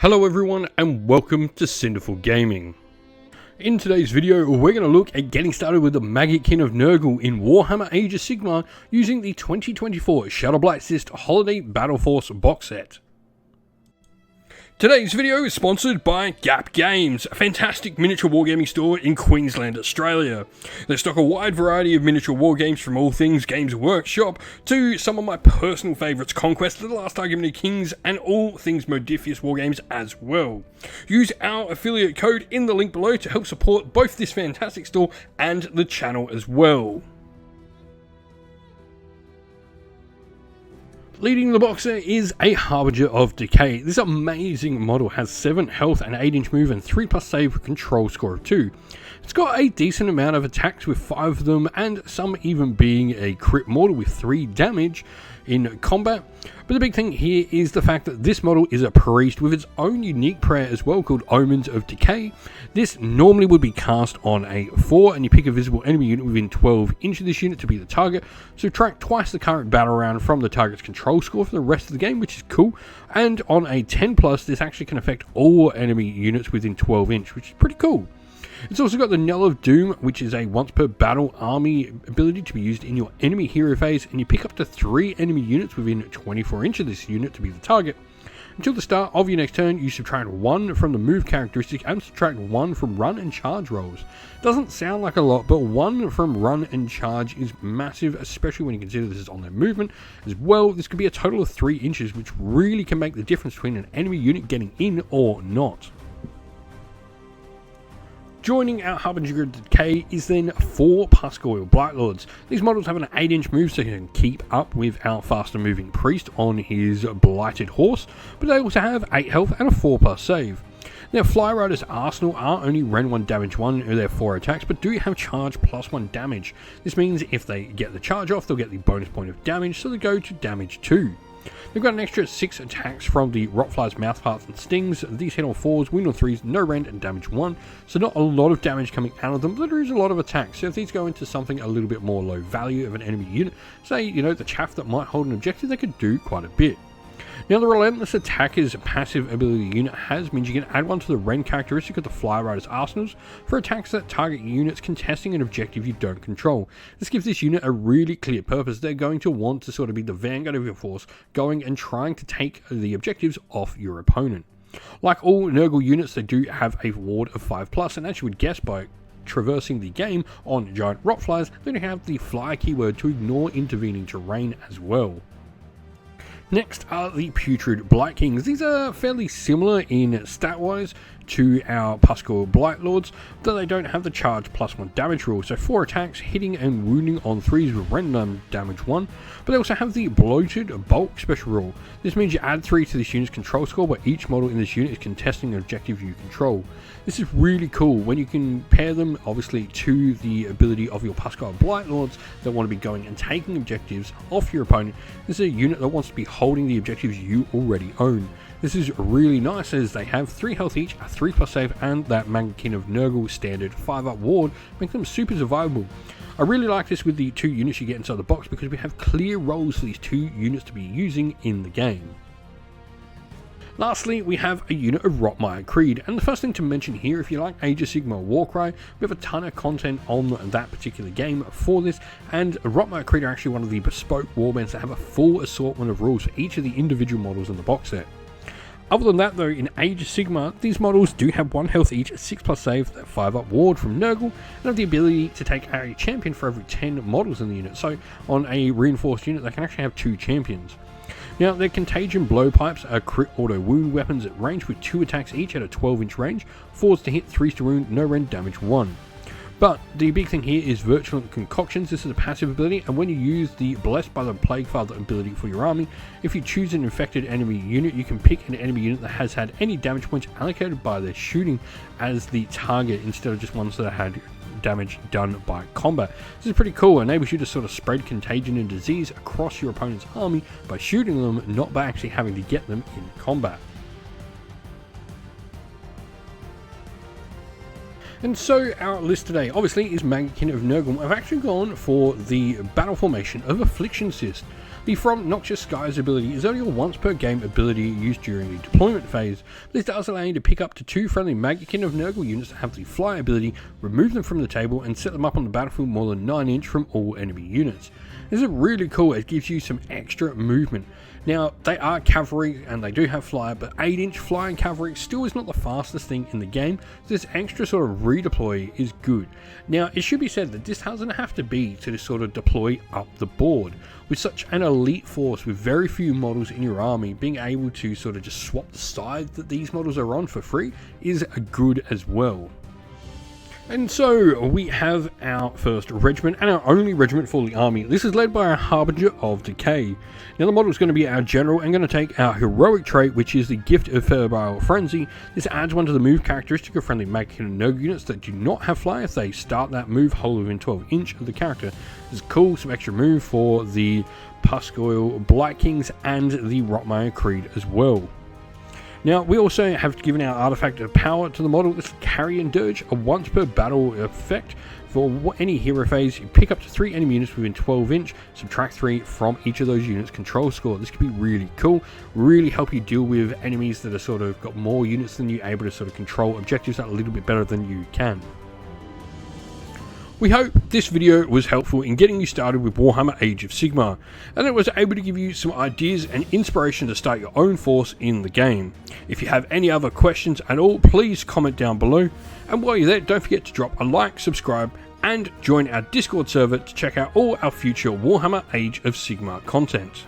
Hello everyone and welcome to Cinderful Gaming. In today's video we're going to look at getting started with the Maggotkin of Nurgle in Warhammer Age of Sigmar using the 2024 Shudderblight Cyst Holiday Battle Force box set. Today's video is sponsored by Gap Games, a fantastic miniature wargaming store in Queensland, Australia. They stock a wide variety of miniature wargames from all things Games Workshop to some of my personal favourites, Conquest of the Last Argument of Kings, and all things Modifius wargames as well. Use our affiliate code in the link below to help support both this fantastic store and the channel as well. Leading the box set is a Harbinger of Decay. This amazing model has 7 health and 8-inch move and 3+ save with control score of 2. It's got a decent amount of attacks with 5 of them and some even being a crit mortal with 3 damage in combat. But the big thing here is the fact that this model is a priest with its own unique prayer as well called Omens of Decay. This normally would be cast on a 4 and you pick a visible enemy unit within 12 inches of this unit to be the target. Subtract twice the current battle round from the target's control score for the rest of the game, which is cool. And on a 10+, this actually can affect all enemy units within 12 inch, which is pretty cool. It's also got the Knell of Doom, which is a once per battle army ability to be used in your enemy hero phase, and you pick up to 3 enemy units within 24 inches of this unit to be the target. Until the start of your next turn, you subtract 1 from the move characteristic and subtract 1 from run and charge rolls. Doesn't sound like a lot, but 1 from run and charge is massive, especially when you consider this is on their movement. As well, this could be a total of 3 inches, which really can make the difference between an enemy unit getting in or not. Joining our Harbinger of Decay is then 4 Pascoil Blightlords. These models have an 8-inch move so you can keep up with our faster moving priest on his blighted horse, but they also have 8 health and a 4+ save. Now Fly Rider's Arsenal are only Ren 1 damage 1 in their 4 attacks, but do have charge +1 damage. This means if they get the charge off, they'll get the bonus point of damage, so they go to damage 2. They've got an extra 6 attacks from the Rotfly's mouthparts and stings. These hit on 4s, win on 3s, no rend and damage 1. So not a lot of damage coming out of them, but there is a lot of attacks. So if these go into something a little bit more low value of an enemy unit, say, the chaff that might hold an objective, they could do quite a bit. Now the Relentless Attacker's passive ability unit means you can add one to the Rend characteristic of the Fly Rider's arsenals for attacks that target units contesting an objective you don't control. This gives this unit a really clear purpose. They're going to want to sort of be the vanguard of your force, going and trying to take the objectives off your opponent. Like all Nurgle units, they do have a ward of 5+, and as you would guess by traversing the game on giant Rotflies, they do have the fly keyword to ignore intervening terrain as well. Next are the Putrid Blight Kings. These are fairly similar in stat-wise to our Pascoil Blightlords, though they don't have the charge +1 damage rule, so 4 attacks, hitting and wounding on 3s with random damage 1, but they also have the Bloated Bulk special rule. This means you add 3 to this unit's control score, where each model in this unit is contesting an objective you control. This is really cool when you can pair them obviously to the ability of your Pascoil Blightlords that want to be going and taking objectives off your opponent. This is a unit that wants to be holding the objectives you already own. This is really nice as they have 3 health each, a 3+ save, and that Maggotkin of Nurgle standard 5+ ward, make them super survivable. I really like this with the 2 units you get inside the box because we have clear roles for these 2 units to be using in the game. Lastly, we have a unit of Rotmire Creed, and the first thing to mention here, if you like Age of Sigmar Warcry, we have a ton of content on that particular game for this, and Rotmire Creed are actually one of the bespoke warbands that have a full assortment of rules for each of the individual models in the box set. Other than that though, in Age of Sigmar, these models do have 1 health each, a 6+ save, that 5+ ward from Nurgle, and have the ability to take a champion for every 10 models in the unit, so on a reinforced unit they can actually have 2 champions. Now, their Contagion Blowpipes are crit auto wound weapons at range with 2 attacks each at a 12-inch range, 4s to hit, 3s to wound, no rend, damage 1. But the big thing here is Virulent Concoctions. This is a passive ability, and when you use the Blessed by the Plaguefather ability for your army, if you choose an infected enemy unit, you can pick an enemy unit that has had any damage points allocated by their shooting as the target instead of just ones that had damage done by combat. This is pretty cool. It enables you to sort of spread contagion and disease across your opponent's army by shooting them, not by actually having to get them in combat. And so our list today obviously is Maggotkin of Nurgle. I've actually gone for the battle formation of Affliction Cyst. The From Noxious Skies ability is only a once per game ability used during the deployment phase. This does allow you to pick up to 2 friendly Maggotkin of Nurgle units that have the fly ability, remove them from the table and set them up on the battlefield more than 9 inch from all enemy units. This is really cool, it gives you some extra movement. Now, they are cavalry and they do have fly, but 8 inch flying cavalry still is not the fastest thing in the game, so this extra sort of redeploy is good. Now, it should be said that this doesn't have to be to just sort of deploy up the board. With such an elite force with very few models in your army, being able to sort of just swap the side that these models are on for free is good as well. And so we have our first regiment and our only regiment for the army. This is led by our Harbinger of Decay. Now the model is going to be our general and going to take our heroic trait, which is the Gift of Febrile Frenzy. This adds one to the move characteristic of friendly Maggotkin of Nurgle units that do not have fly if they start that move whole within 12 inch of the character. This is cool, some extra move for the Puscoil Blight Kings and the Rotmire Creed as well. Now, we also have given our artifact of power to the model. This is Carrion Dirge, a once per battle effect. For any hero phase, you pick up to 3 enemy units within 12 inch, subtract 3 from each of those units' control score. This could be really cool, really help you deal with enemies that are sort of got more units than you, able to sort of control objectives a little bit better than you can. We hope this video was helpful in getting you started with Warhammer Age of Sigmar, and it was able to give you some ideas and inspiration to start your own force in the game. If you have any other questions at all, please comment down below, and while you're there, don't forget to drop a like, subscribe, and join our Discord server to check out all our future Warhammer Age of Sigmar content.